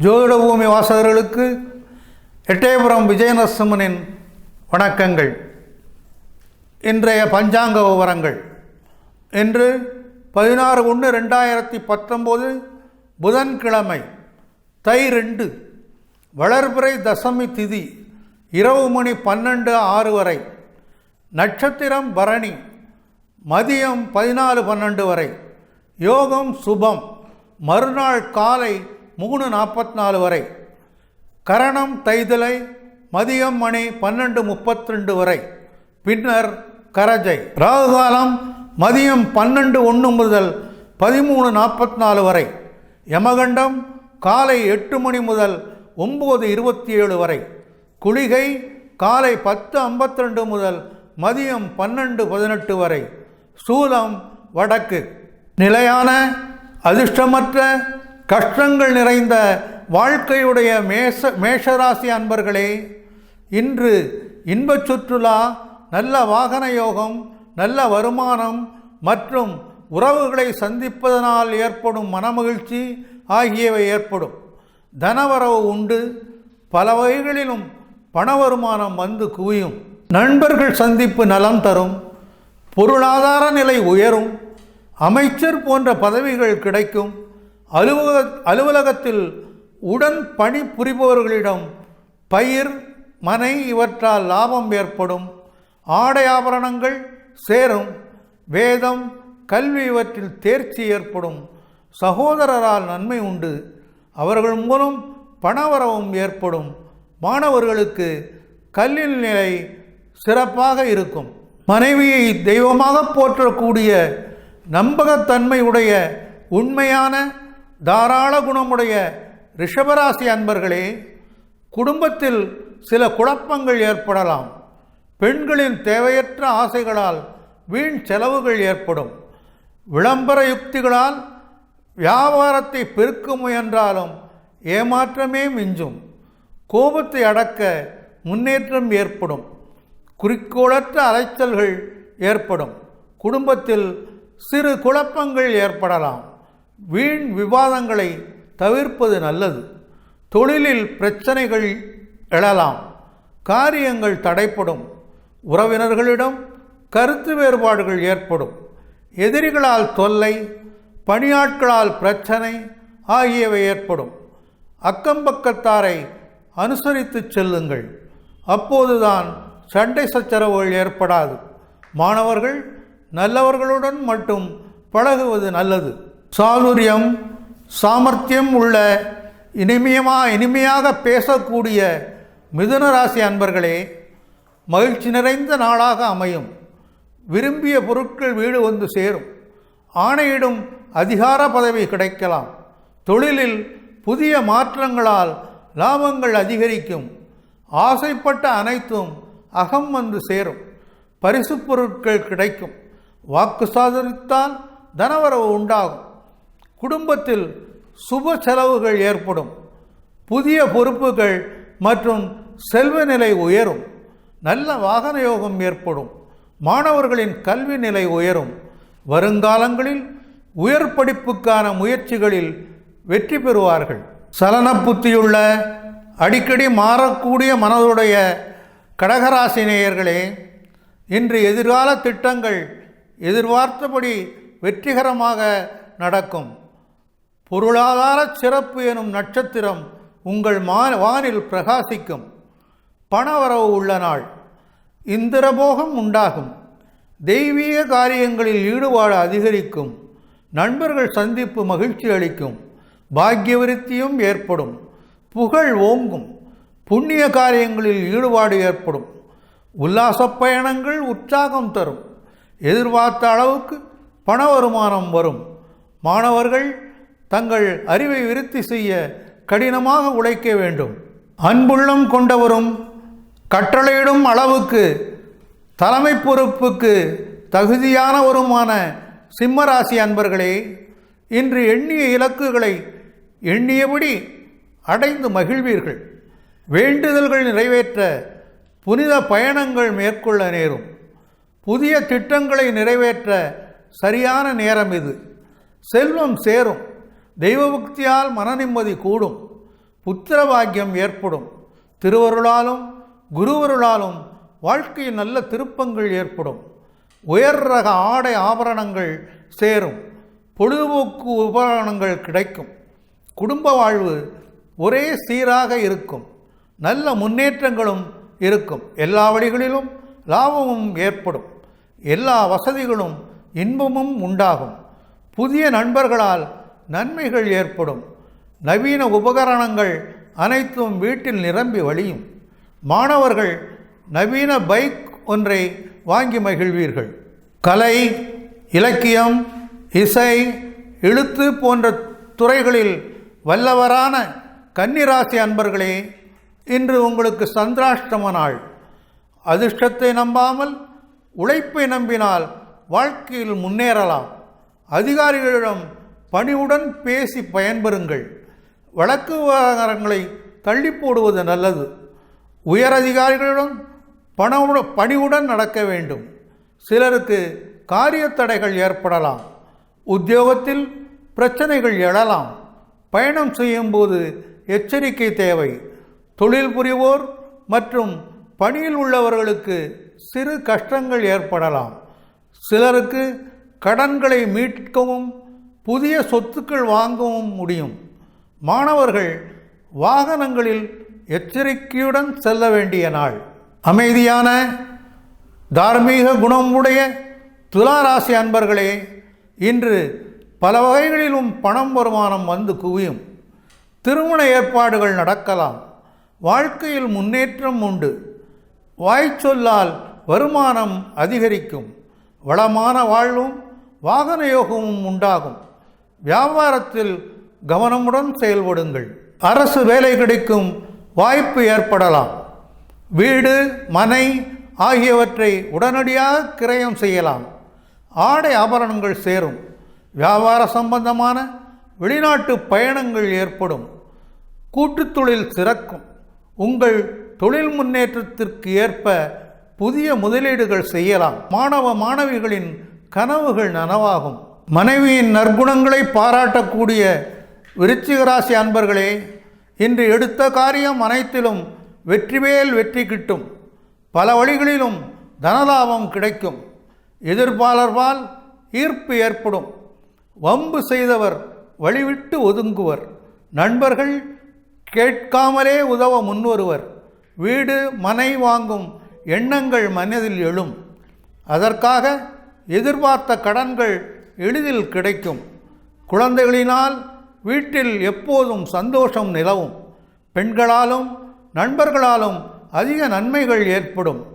ஜோதிட பூமி வாசகர்களுக்கு எட்டயபுரம் விஜயநரசிம்மனின் வணக்கங்கள். இன்றைய பஞ்சாங்க விவரங்கள். இன்று 16/1/2019 புதன்கிழமை, தை 2, வளர்பிறை தசமி திதி, இரவு மணி 12:06 வரை. நட்சத்திரம் பரணி, மதியம் 14:12 வரை. யோகம் சுபம், மறுநாள் காலை 3:44 வரை. கரணம் தைதலை, மதியம் மணி 12:32 வரை. பின்னர் கரஜை. ராகுகாலம் மதியம் 12:01 முதல் 13:44 வரை. யமகண்டம் காலை 8 மணி முதல் 9:27 வரை. குளிகை காலை 10:52 முதல் மதியம் 12:18 வரை. சூலம் வடக்கு. நிலையான அதிர்ஷ்டமற்ற கஷ்டங்கள் நிறைந்த வாழ்க்கையுடைய மேஷராசி அன்பர்களே, இன்று இன்பச் சுற்றுலா, நல்ல வாகன யோகம், நல்ல வருமானம் மற்றும் உறவுகளை சந்திப்பதனால் ஏற்படும் மனமகிழ்ச்சி ஆகியவை ஏற்படும். தனவரவு உண்டு. பல வகைகளிலும் பண வருமானம் வந்து குவியும். நண்பர்கள் சந்திப்பு நலம் தரும். பொருளாதார நிலை உயரும். அமைச்சர் போன்ற பதவிகள் கிடைக்கும். அலுவலகத்தில் உடன் பணி புரிபவர்களிடம் பயிர், மனை இவற்றால் லாபம் ஏற்படும். ஆடை ஆபரணங்கள் சேரும். வேதம், கல்வி இவற்றில் தேர்ச்சி ஏற்படும். சகோதரரால் நன்மை உண்டு. அவர்கள் மூலம் பணவரவும் ஏற்படும். மாணவர்களுக்கு கல்வி நிலை சிறப்பாக இருக்கும். மனைவியை தெய்வமாக போற்றக்கூடிய நம்பகத்தன்மையுடைய உண்மையான தாராள குணமுடைய ரிஷபராசி அன்பர்களே, குடும்பத்தில் சில குழப்பங்கள் ஏற்படலாம். பெண்களின் தேவையற்ற ஆசைகளால் வீண் செலவுகள் ஏற்படும். விளம்பர யுக்திகளால் வியாபாரத்தை பெருக்க முயன்றாலும் ஏமாற்றமே மிஞ்சும். கோபத்தை அடக்க முன்னேற்றம் ஏற்படும். குறிக்கோளற்ற அலைச்சல்கள் ஏற்படும். குடும்பத்தில் சிறு குழப்பங்கள் ஏற்படலாம். வீண் விவாதங்களை தவிர்ப்பது நல்லது. தொழிலில் பிரச்சனைகள் எழலாம். காரியங்கள் தடைப்படும். உறவினர்களிடம் கருத்து வேறுபாடுகள் ஏற்படும். எதிரிகளால் தொல்லை, பணியாட்களால் பிரச்சனை ஆகியவை ஏற்படும். அக்கம்பக்கத்தாரை அனுசரித்து செல்லுங்கள். அப்போதுதான் சண்டை சச்சரவுகள் ஏற்படாது. மாணவர்கள் நல்லவர்களுடன் மட்டும் பழகுவது நல்லது. சாதுரியம், சாமர்த்தியம் உள்ள இனிமையாக பேசக்கூடிய மிதுன ராசி அன்பர்களே, மகிழ்ச்சி நிறைந்த நாளாக அமையும். விரும்பிய பொருட்கள் வீடு வந்து சேரும். ஆணையிடும் அதிகார பதவி கிடைக்கலாம். தொழிலில் புதிய மாற்றங்களால் லாபங்கள் அதிகரிக்கும். ஆசைப்பட்ட அனைத்தும் அகம் வந்து சேரும். பரிசு பொருட்கள் கிடைக்கும். வாக்கு சாதுரித்தால் தனவரவு உண்டாகும். குடும்பத்தில் சுப செலவுகள் ஏற்படும். புதிய பொறுப்புகள் மற்றும் செல்வ நிலை உயரும். நல்ல வாகன யோகம் ஏற்படும். மாணவர்களின் கல்வி நிலை உயரும். வருங்காலங்களில் உயர் படிப்புக்கான முயற்சிகளில் வெற்றி பெறுவார்கள். சலன புத்தியுள்ள, அடிக்கடி மாறக்கூடிய மனதுடைய கடகராசி நேயர்களே, இன்று எதிர்கால திட்டங்கள் எதிர்பார்த்தபடி வெற்றிகரமாக நடக்கும். பொருளாதார சிறப்பு எனும் நட்சத்திரம் உங்கள் வானில் பிரகாசிக்கும். பணவரவு உள்ள நாள். இந்திரபோகம் உண்டாகும். தெய்வீக காரியங்களில் ஈடுபாடு அதிகரிக்கும். நண்பர்கள் சந்திப்பு மகிழ்ச்சி அளிக்கும். பாக்கிய விருத்தியும் ஏற்படும். புகழ் ஓங்கும். புண்ணிய காரியங்களில் ஈடுபாடு ஏற்படும். உல்லாச பயணங்கள் உற்சாகம் தரும். எதிர்பார்த்த அளவுக்கு பண வருமானம் வரும். மாணவர்கள் தங்கள் அறிவை விருத்தி செய்ய கடினமாக உழைக்க வேண்டும். அன்புள்ளம் கொண்டவரும் கட்டளையிடும் அளவுக்கு தலைமை பொறுப்புக்கு தகுதியானவருமான சிம்மராசி அன்பர்களே, இன்று எண்ணிய இலக்குகளை எண்ணியபடி அடைந்து மகிழ்வீர்கள். வேண்டுதல்கள் நிறைவேற்ற புனித பயணங்கள் மேற்கொள்ள நேரும். புதிய திட்டங்களை நிறைவேற்ற சரியான நேரம் இது. செல்வம் சேரும். தெய்வ பக்தியால் மன நிம்மதி கூடும். புத்திர பாக்கியம் ஏற்படும். திருவருளாலும் குருவருளாலும் வாழ்க்கையில் நல்ல திருப்பங்கள் ஏற்படும். உயர் ரக ஆடை ஆபரணங்கள் சேரும். பொழுதுபோக்கு உபகரணங்கள் கிடைக்கும். குடும்ப வாழ்வு ஒரே சீராக இருக்கும். நல்ல முன்னேற்றங்களும் இருக்கும். எல்லா வழிகளிலும் லாபமும் ஏற்படும். எல்லா வசதிகளும் இன்பமும் உண்டாகும். புதிய நண்பர்களால் நன்மைகள் ஏற்படும். நவீன உபகரணங்கள் அனைத்தும் வீட்டில் நிரம்பி வழியும். மாணவர்கள் நவீன பைக் ஒன்றை வாங்கி மகிழ்வீர்கள். கலை, இலக்கியம், இசை, எழுத்து போன்ற துறைகளில் வல்லவரான கன்னிராசி அன்பர்களே, இன்று உங்களுக்கு சந்திராஷ்டம நாள். அதிர்ஷ்டத்தை நம்பாமல் உழைப்பை நம்பினால் வாழ்க்கையில் முன்னேறலாம். அதிகாரிகளிடம் பணிவுடன் பேசி பயன்பெறுங்கள். வழக்கு விவகாரங்களை தள்ளி போடுவது நல்லது. உயர் அதிகாரிகளிடம் பணிவுடன் நடக்க வேண்டும். சிலருக்கு காரிய தடைகள் ஏற்படலாம். உத்தியோகத்தில் பிரச்சனைகள் எழலாம். பயணம் செய்யும்போது எச்சரிக்கை தேவை. தொழில் புரிவோர் மற்றும் பணியில் உள்ளவர்களுக்கு சிறு கஷ்டங்கள் ஏற்படலாம். சிலருக்கு கடன்களை மீட்கவும் புதிய சொத்துக்கள் வாங்கவும் முடியும். மாணவர்கள் வாகனங்களில் எச்சரிக்கையுடன் செல்ல வேண்டிய நாள். அமைதியான தார்மீக குணம் உடைய துளாராசி அன்பர்களே, இன்று பல வகைகளிலும் பணம் வருமானம் வந்து குவியும். திருமண ஏற்பாடுகள் நடக்கலாம். வாழ்க்கையில் முன்னேற்றம் உண்டு. வாய்ச்சொல்லால் வருமானம் அதிகரிக்கும். வளமான வாழ்வும் வாகன யோகமும் உண்டாகும். வியாபாரத்தில் கவனமுடன் செயல்படுங்கள். அரசு வேலை கிடைக்கும் வாய்ப்பு ஏற்படலாம். வீடு, மனை ஆகியவற்றை உடனடியாக கிரயம் செய்யலாம். ஆடை ஆபரணங்கள் சேரும். வியாபார சம்பந்தமான வெளிநாட்டு பயணங்கள் ஏற்படும். கூட்டுத் தொழில் சிறக்கும். உங்கள் தொழில் முன்னேற்றத்திற்கு ஏற்ப புதிய முதலீடுகள் செய்யலாம். மாணவ மாணவிகளின் கனவுகள் நனவாகும். மனைவியின் நற்குணங்களை பாராட்டக்கூடிய விருச்சிக ராசி அன்பர்களே, இன்று எடுத்த காரியம் அனைத்திலும் வெற்றிமேல் வெற்றி கிட்டும். பல வழிகளிலும் தனலாபம் கிடைக்கும். எதிர்ப்பாளர்பால் ஈர்ப்பு ஏற்படும். வம்பு செய்தவர் வழிவிட்டு ஒதுங்குவர். நண்பர்கள் கேட்காமலே உதவ முன்வருவர். வீடு, மனை வாங்கும் எண்ணங்கள் மனதில் எழும். அதற்காக எதிர்பார்த்த கடன்கள் எளிதில் கிடைக்கும். குழந்தைகளினால் வீட்டில் எப்போதும் சந்தோஷம் நிலவும். பெண்களாலும் நண்பர்களாலும் அதிக நன்மைகள் ஏற்படும்.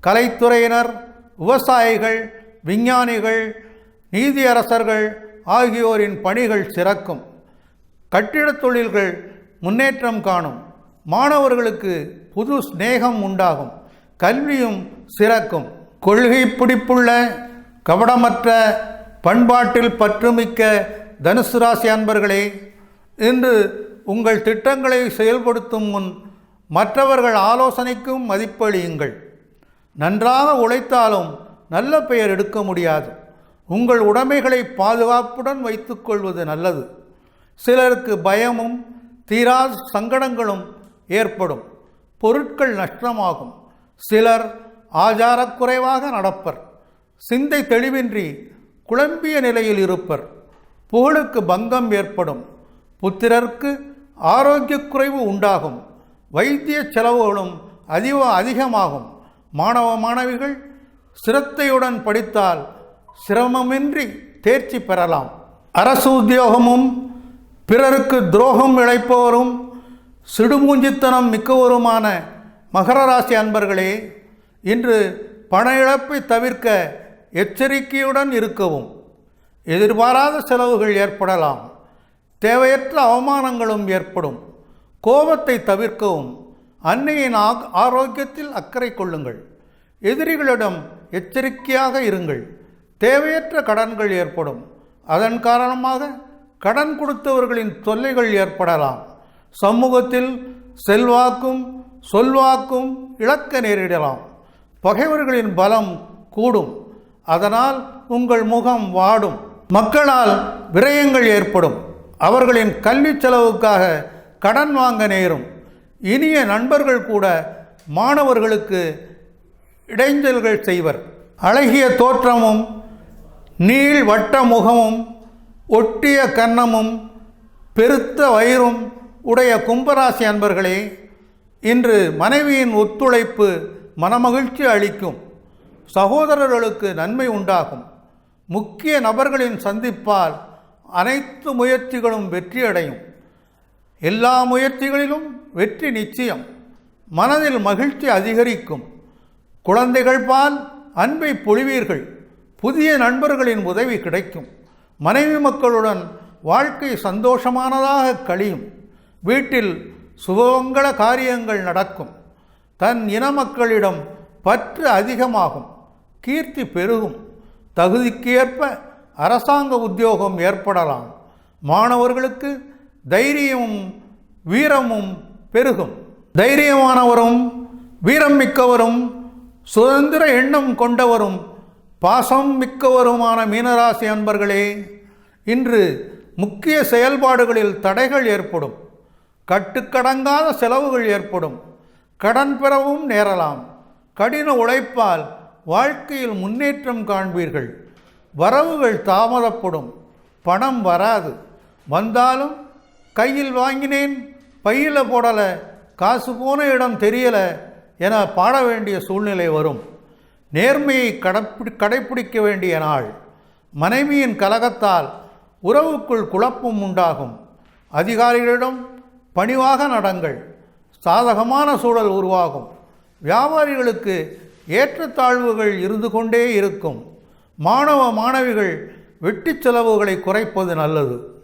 கலைத்துறையினர், விவசாயிகள், விஞ்ஞானிகள், நீதியரசர்கள் ஆகியோரின் பணிகள் சிறக்கும். கட்டிடத் தொழில்கள் முன்னேற்றம் காணும். மாணவர்களுக்கு புது சிநேகம் உண்டாகும். கல்வியும் சிறக்கும். கொள்கை பிடிப்புள்ள, கபடமற்ற, பண்பாட்டில் பற்றுமிக்க தனுசு ராசி அன்பர்களே, இன்று உங்கள் திட்டங்களை செயல்படுத்தும் முன் மற்றவர்கள் ஆலோசனைக்கும் மதிப்பளியுங்கள். நன்றாக உழைத்தாலும் நல்ல பெயர் எடுக்க முடியாது. உங்கள் உடைமைகளை பாதுகாப்புடன் வைத்துக்கொள்வது நல்லது. சிலருக்கு பயமும் தீராத சங்கடங்களும் ஏற்படும். பொருட்கள் நஷ்டமாகும். சிலர் ஆச்சாரக்குறைவாக நடப்பர். சிந்தை தெளிவின்றி குழம்பிய நிலையில் இருப்பர். புகழுக்கு பங்கம் ஏற்படும். புத்திரருக்கு ஆரோக்கிய குறைவு உண்டாகும். வைத்திய செலவுகளும் அதிகமாகும். மாணவ மாணவிகள் சிரத்தையுடன் படித்தால் சிரமமின்றி தேர்ச்சி பெறலாம். அரசு உத்தியோகமும் பிறருக்கு துரோகம் இழைப்பவரும் சிடுமூஞ்சித்தனம் மிக்கவருமான மகர ராசி அன்பர்களே, இன்று பண இழப்பை தவிர்க்க எச்சரிக்கையுடன் இருக்கவும். எதிர்பாராத செலவுகள் ஏற்படலாம். தேவையற்ற அவமானங்களும் ஏற்படும். கோபத்தை தவிர்க்கவும். அன்னையின் ஆரோக்கியத்தில் அக்கறை கொள்ளுங்கள். எதிரிகளிடம் எச்சரிக்கையாக இருங்கள். தேவையற்ற கடன்கள் ஏற்படும். அதன் காரணமாக கடன் கொடுத்தவர்களின் தொல்லைகள் ஏற்படலாம். சமூகத்தில் செல்வாக்கும் சொல்வாக்கும் இழக்க நேரிடலாம். பகைவர்களின் பலம் கூடும். அதனால் உங்கள் முகம் வாடும். மக்களால் விரயங்கள் ஏற்படும். அவர்களின் கல்வி செலவுக்காக கடன் வாங்க நேரும். இனிய நண்பர்கள் கூட மாணவர்களுக்கு இடைஞ்சல்கள் செய்வர். அழகிய தோற்றமும் நீள் வட்ட முகமும் ஒட்டிய கன்னமும் பெருத்த வயிறும் உடைய கும்பராசி அன்பர்களே, இன்று மனைவியின் ஒத்துழைப்பு மனமகிழ்ச்சி அளிக்கும். சகோதரர்களுக்கு நன்மை உண்டாகும். முக்கிய நபர்களின் சந்திப்பால் அனைத்து முயற்சிகளும் வெற்றியடையும். எல்லா முயற்சிகளிலும் வெற்றி நிச்சயம். மனதில் மகிழ்ச்சி அதிகரிக்கும். குழந்தைகள் பால் அன்பை பொழிவீர்கள். புதிய நண்பர்களின் உதவி கிடைக்கும். மனைவி மக்களுடன் வாழ்க்கை சந்தோஷமானதாக கழியும். வீட்டில் சுபமங்கள காரியங்கள் நடக்கும். தன் இன மக்களிடம் பற்று அதிகமாகும். கீர்த்தி பெருகும். தகுதிக்கு ஏற்ப அரசாங்க உத்தியோகம் ஏற்படலாம். மாணவர்களுக்கு தைரியமும் வீரமும் பெருகும். தைரியமானவரும் வீரம் மிக்கவரும் சுதந்திர எண்ணம் கொண்டவரும் பாசம் மிக்கவருமான மீனராசி அன்பர்களே, இன்று முக்கிய செயல்பாடுகளில் தடைகள் ஏற்படும். கட்டுக்கடங்காத செலவுகள் ஏற்படும். கடன் பெறவும் நேரலாம். கடின உழைப்பால் வாழ்க்கையில் முன்னேற்றம் காண்பீர்கள். வரவுகள் தாமதப்படும். பணம் வராது. வந்தாலும் கையில் வாங்கினேன், பையில் போடலை, காசு போன இடம் தெரியலை என பாட வேண்டிய சூழ்நிலை வரும். நேர்மையை கடைப்பிடிக்க வேண்டிய நாள். மனைவியின் கலகத்தால் உறவுக்குள் குழப்பம் உண்டாகும். அதிகாரிகளிடம் பணிவாக நடங்கள். சாதகமான சூழல் உருவாகும். வியாபாரிகளுக்கு ஏற்றத்தாழ்வுகள் இருந்து கொண்டே இருக்கும். மாணவ மாணவிகள் வெட்டி செலவுகளை குறைப்பது நல்லது.